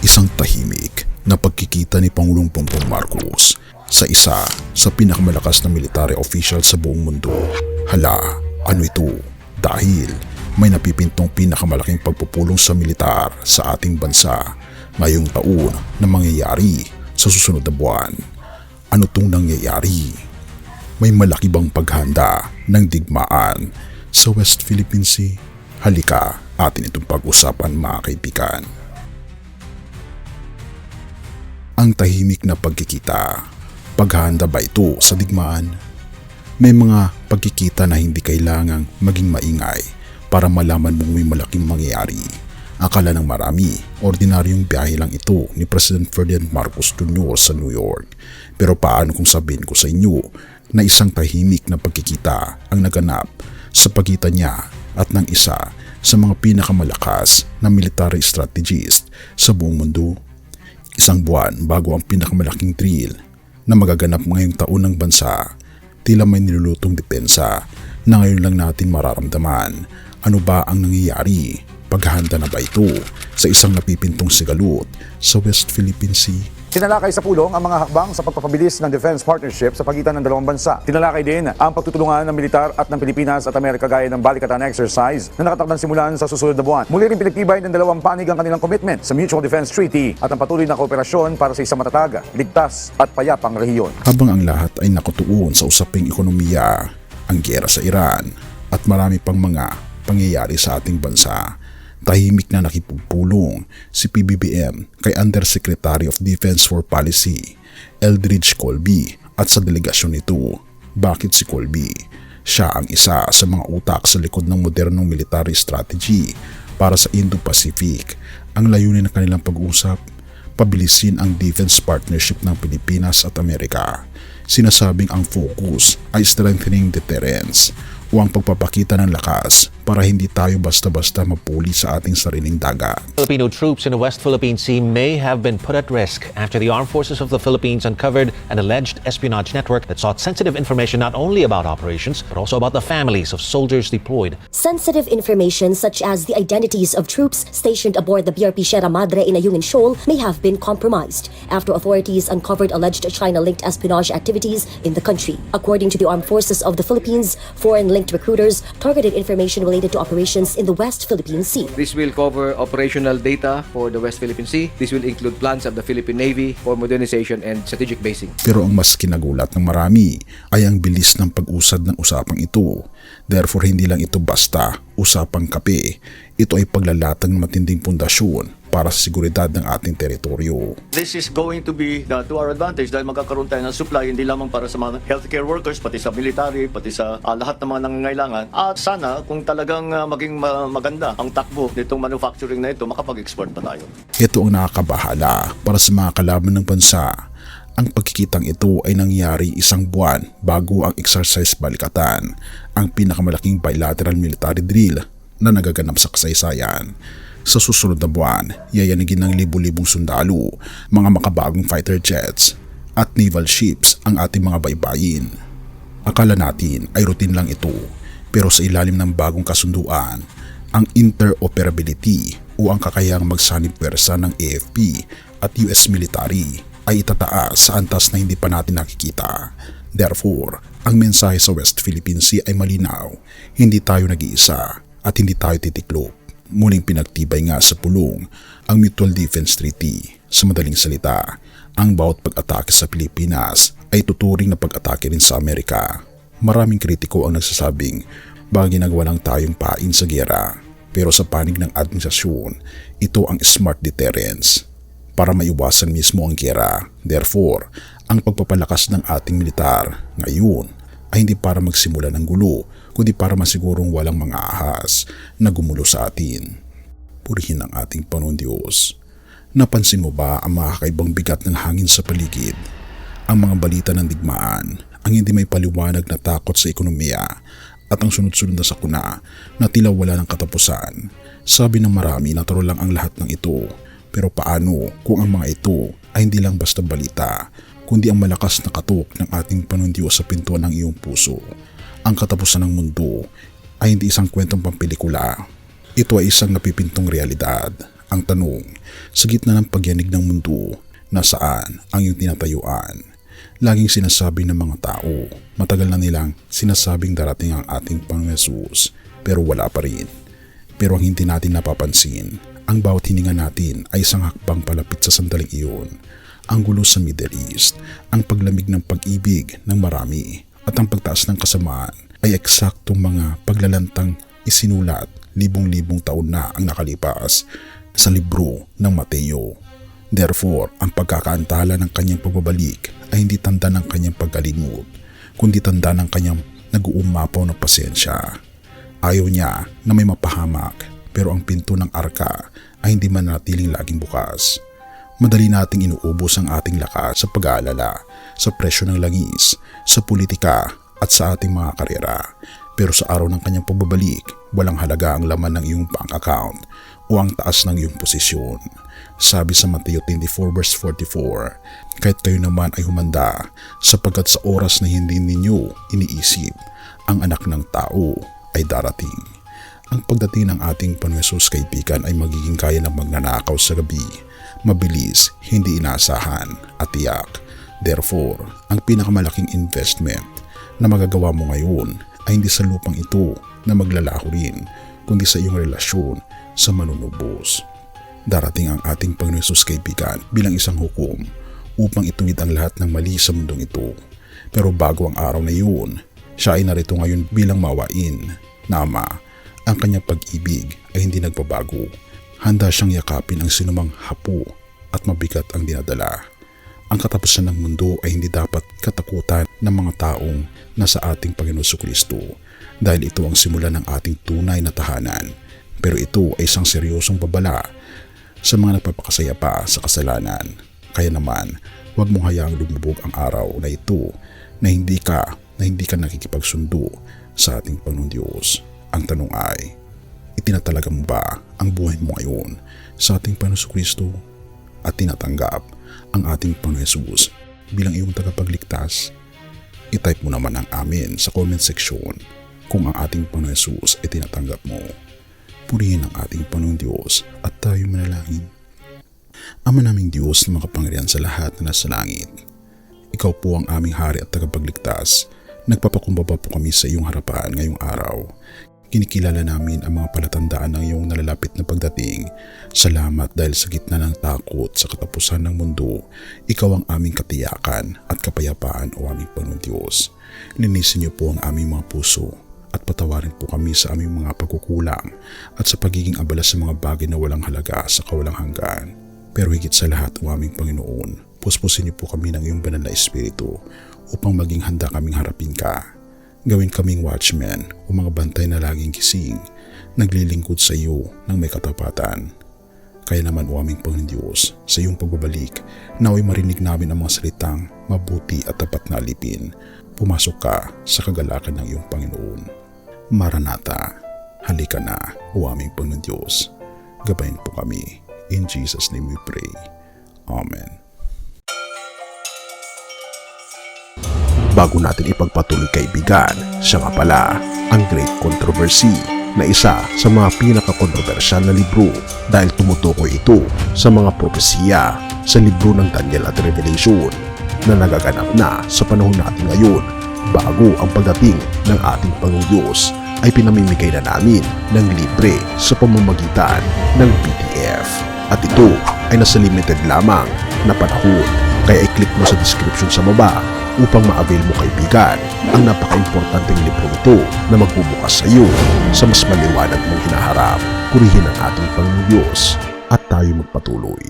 Isang tahimik na pagkikita ni Pangulong Bongbong Marcos sa isa sa pinakamalakas na military official sa buong mundo. Hala, ano ito? Dahil may napipintong pinakamalaking pagpupulong sa militar sa ating bansa ngayong taon na mangyayari sa susunod na buwan. Ano tong nangyayari? May malaki bang paghanda ng digmaan sa West Philippine Sea? Halika, atin itong pag-usapan mga kaibigan. Ang tahimik na pagkikita, paghahanda ba ito sa digmaan? May mga pagkikita na hindi kailangang maging maingay para malaman mong may malaking mangyayari. Akala ng marami, ordinaryong biyahe lang ito ni President Ferdinand Marcos Jr. sa New York. Pero paano kung sabihin ko sa inyo na isang tahimik na pagkikita ang naganap sa pagitan niya at ng isa sa mga pinakamalakas na military strategist sa buong mundo? Isang buwan bago ang pinakamalaking drill na magaganap ngayong taon ng bansa, tila may nilulutong depensa na ngayon lang natin mararamdaman. Ano ba ang nangyayari? Paghahanda na ba ito sa isang napipintong sigalot sa West Philippine Sea? Tinalakay sa pulong ang mga hakbang sa pagpapabilis ng defense partnership sa pagitan ng dalawang bansa. Tinalakay din ang pagtutulungan ng militar at ng Pilipinas at Amerika gaya ng balikatan exercise na nakatakdang simulan sa susunod na buwan. Muli rin pinagtibay ng dalawang panig ang kanilang commitment sa Mutual Defense Treaty at ang patuloy na kooperasyon para sa isang matatag, ligtas at payapang rehiyon. Habang ang lahat ay nakatuon sa usaping ekonomiya, ang giyera sa Iran at marami pang mga pangyayari sa ating bansa, tahimik na nakipagpulong si PBBM kay Undersecretary of Defense for Policy, Eldridge Colby at sa delegasyon nito. Bakit si Colby? Siya ang isa sa mga utak sa likod ng modernong military strategy para sa Indo-Pacific. Ang layunin ng kanilang pag-usap, pabilisin ang defense partnership ng Pilipinas at Amerika. Sinasabing ang focus ay strengthening deterrence o ang pagpapakita ng lakas para hindi tayo basta-basta mapuli sa ating sariling dagat. Filipino troops in the West Philippine Sea may have been put at risk after the Armed Forces of the Philippines uncovered an alleged espionage network that sought sensitive information not only about operations but also about the families of soldiers deployed. Sensitive information such as the identities of troops stationed aboard the BRP Sierra Madre in Ayungin Shoal may have been compromised after authorities uncovered alleged China-linked espionage activities in the country. According to the Armed Forces of the Philippines, foreign-linked recruiters targeted information related to operations in the West Philippine Sea. This will cover operational data for the West Philippine Sea. This will include plans of the Philippine Navy for modernization and strategic basing. Pero ang mas kinagulat ng marami ay ang bilis ng pag-usad ng usapang ito. Therefore, hindi lang ito basta usapang kape. Ito ay paglalatag ng matinding pundasyon para sa seguridad ng ating teritoryo. This is going to be to our advantage dahil magkakaroon tayo ng supply hindi lamang para sa mga healthcare workers, pati sa military, pati sa lahat ng mga nangangailangan. At sana kung talagang maging maganda ang takbo nitong manufacturing na ito, makapag-export pa tayo. Ito ang nakakabahala para sa mga kalaban ng bansa. Ang pagkikitang ito ay nangyari isang buwan bago ang exercise balikatan, ang pinakamalaking bilateral military drill na nagaganap sa kasaysayan. Sa susunod na buwan, yayanigin ng libu-libong sundalo, mga makabagong fighter jets at naval ships ang ating mga baybayin. Akala natin ay routine lang ito, pero sa ilalim ng bagong kasunduan, ang interoperability o ang kakayahang magsanib pwersa ng AFP at US military ay itataas sa antas na hindi pa natin nakikita. Therefore, ang mensahe sa West Philippine Sea ay malinaw. Hindi tayo nag-iisa at hindi tayo titiklop. Muling pinagtibay nga sa pulong ang Mutual Defense Treaty. Sa madaling salita, ang bawat pag-atake sa Pilipinas ay tuturing na pag-atake rin sa Amerika. Maraming kritiko ang nagsasabing baka ginagawa lang tayong pain sa giyera. Pero sa panig ng administrasyon, ito ang smart deterrence para maiwasan mismo ang giyera. Therefore, ang pagpapalakas ng ating militar ngayon ay hindi para magsimula ng gulo, kundi para masigurong walang mga ahas na gumulo sa atin. Purihin ang ating Panginoon Diyos. Napansin mo ba ang mga kakaibang bigat ng hangin sa paligid? Ang mga balita ng digmaan, ang hindi may paliwanag na takot sa ekonomiya, at ang sunod-sunod na sakuna na tila wala ng katapusan. Sabi ng marami na taro lang ang lahat ng ito. Pero paano kung ang mga ito ay hindi lang basta balita, kundi ang malakas na katok ng ating Panginoon Diyos sa pintuan ng iyong puso? Ang katapusan ng mundo ay hindi isang kwentong pampelikula. Ito ay isang napipintong realidad. Ang tanong, sa gitna ng pagyanig ng mundo, nasaan ang iyong tinatayuan? Laging sinasabi ng mga tao, matagal na nilang sinasabing darating ang ating Panginoon Hesus, pero wala pa rin. Pero ang hindi natin napapansin, ang bawat hininga natin ay isang hakbang palapit sa sandaling iyon. Ang gulo sa Middle East, ang paglamig ng pag-ibig ng marami, at ang pagtaas ng kasamaan ay eksaktong mga paglalantang isinulat libong-libong taon na ang nakalipas sa libro ng Mateo. Therefore, ang pagkakaantala ng kanyang pagbabalik ay hindi tanda ng kanyang pagkalimot, kundi tanda ng kanyang nag-uumapaw na pasensya. Ayaw niya na may mapahamak, pero ang pinto ng arka ay hindi manatiling laging bukas. Madali nating inuubos ang ating lakas sa pag-aalala, sa presyo ng langis, sa politika at sa ating mga karera. Pero sa araw ng kanyang pagbabalik, walang halaga ang laman ng iyong bank account o ang taas ng iyong posisyon. Sabi sa Mateo 24 verse 44, kahit kayo naman ay humanda, sapagkat sa oras na hindi ninyo iniisip, ang anak ng tao ay darating. Ang pagdating ng ating Panginoon Hesus, kaibigan, ay magiging kaya ng magnanakaw sa gabi, mabilis, hindi inaasahan at tiyak. Therefore, ang pinakamalaking investment na magagawa mo ngayon ay hindi sa lupang ito na maglalaho rin, kundi sa iyong relasyon sa manunubos. Darating ang ating Panginoon Hesus, kaibigan, bilang isang hukom upang ituwid ang lahat ng mali sa mundong ito. Pero bago ang araw na iyon, siya ay narito ngayon bilang mawain na Ama. Ang kanyang pag-ibig ay hindi nagbabago. Handa siyang yakapin ang sinumang hapo at mabigat ang dinadala. Ang katapusan ng mundo ay hindi dapat katakutan ng mga taong nasa ating Panginoon Jesucristo, dahil ito ang simula ng ating tunay na tahanan. Pero ito ay isang seryosong babala sa mga nagpapakasaya pa sa kasalanan. Kaya naman, huwag mong hayaang lumubog ang araw na ito na hindi ka nakikipagsundo sa ating Panginoon Diyos. Ang tanong ay, itinatalaga mo ba ang buhay mo ngayon sa ating Panginoon Jesucristo at tinatanggap ang ating Panginoon Hesus bilang iyong tagapagligtas? I-type mo naman ang amin sa comment section kung ang ating Panginoon Hesus ay tinatanggap mo. Purihin ang ating Panginoon Diyos at tayo manalangin. Ama naming Diyos na makapangyarihan sa lahat na nasa langit, Ikaw po ang aming hari at tagapagligtas. Nagpapakumbaba po kami sa iyong harapan ngayong araw. Kinikilala namin ang mga palatandaan ng iyong nalalapit na pagdating. Salamat dahil sa gitna ng takot sa katapusan ng mundo, ikaw ang aming katiyakan at kapayapaan, o aming Panginoon Diyos. Linisin niyo po ang aming mga puso at patawarin po kami sa aming mga pagkukulang at sa pagiging abala sa mga bagay na walang halaga sa kawalang hanggan. Pero higit sa lahat, o aming Panginoon, puspusin niyo po kami ng iyong banal na espiritu upang maging handa kaming harapin ka. Gawin kaming watchmen o mga bantay na laging gising, naglilingkod sa iyo ng may katapatan. Kaya naman, o aming Panginoon Diyos, sa iyong pagbabalik, naway marinig namin ang mga salitang mabuti at tapat na alipin. Pumasok ka sa kagalakan ng iyong Panginoon. Maranatha, halika na, o aming Panginoon Diyos. Gabayin po kami. In Jesus' name we pray. Amen. Bago natin ipagpatuloy, kaibigan, siya nga pala ang Great Controversy, na isa sa mga pinaka-kontrobersyal na libro dahil tumutukoy ito sa mga propesiya sa libro ng Daniel at Revelation na nagaganap na sa panahon natin ngayon, bago ang pagdating ng ating Panginoong Diyos ay pinamimigay na namin ng libre sa pamamagitan ng PDF. At ito ay nasa limited lamang na panahon, kaya i-click mo sa description sa baba upang ma-avail mo, kaibigan, ang napaka-importanteng libro ito na magbubukas sa iyo sa mas maliwanag mong hinaharap. Purihin ang ating Panginoong Diyos at tayo magpatuloy.